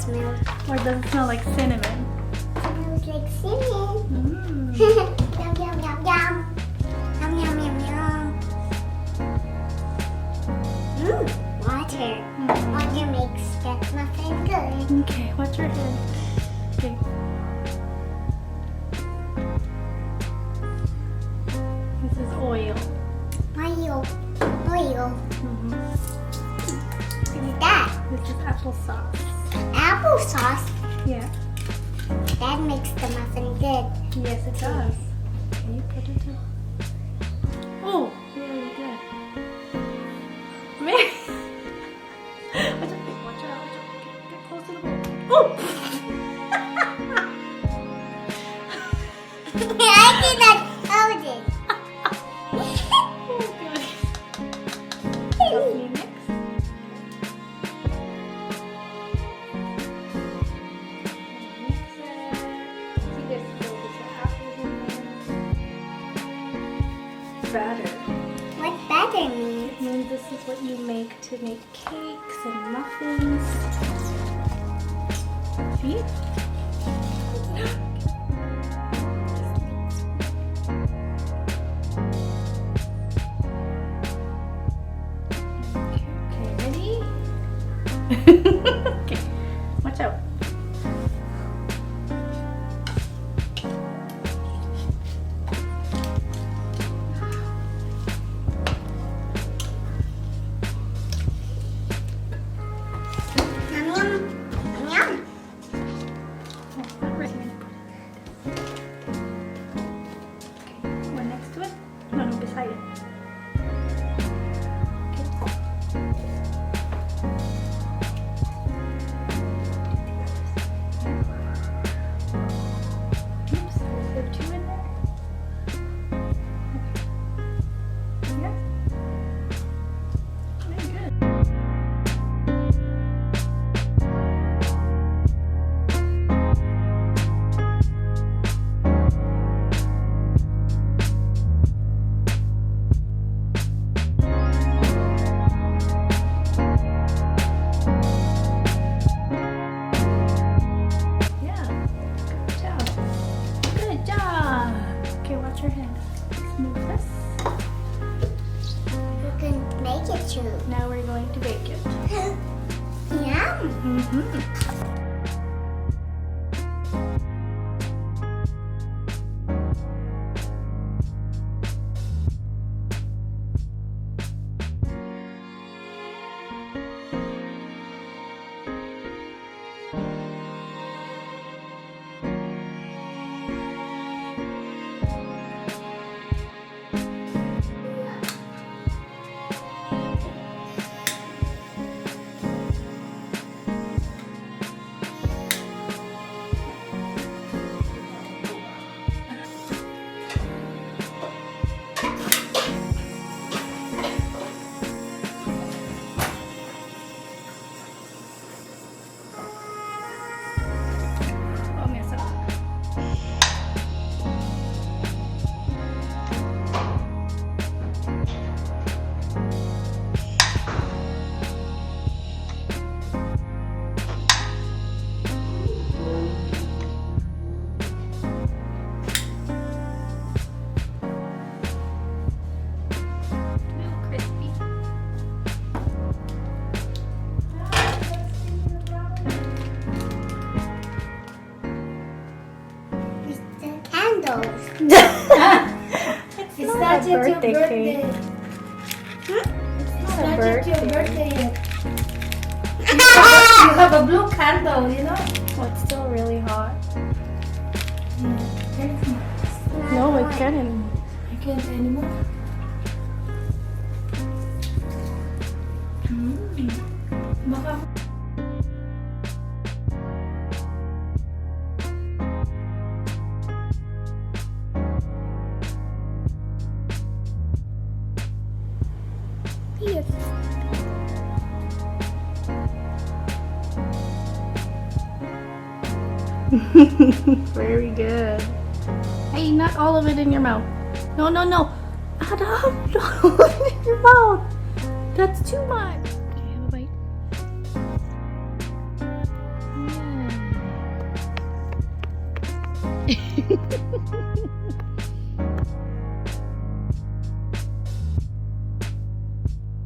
smells. Or does it smell like cinnamon? Smells like cinnamon. Yum, yum, yum, yum. Yum, yum, yum, yum. Water. Water makes that muffin good. Okay, watch your head. Okay. This is oil. Oil. Oil. What is that? This is applesauce. Applesauce. Yeah. That makes the muffin good. Yes, it does. Can you put it in? Oh, very good. Mary. Watch out. Get close to the bowl. Oh! I did not hold it. Oh, good. Help me mix. Batter. What batter means? It means this is what you make to make cakes and muffins. See? Okay, ready? Okay, watch out. Yum, yum. Yum. Oh, not ready. Okay, one next to it? No, beside it. Oops, is there two in there? Okay. Yeah. Very good. Yeah, good job. Good job. Okay, watch your hand. Let's move this. You can make it too. Now we're going to bake it. Yum. Oh, mess up. Little crispy. It's the candles. It's It's not not a yet your birthday birthday. cake. It's not a not yet your birthday. birthday yet. You have a blue candle, you know? Oh, it's still really hot. That's No, it can't. I can't anymore. Baka Yes. Very good. Hey, not all of it in your mouth. No, no, no. Adam, not all of it in your mouth. That's too much. Okay, have a bite.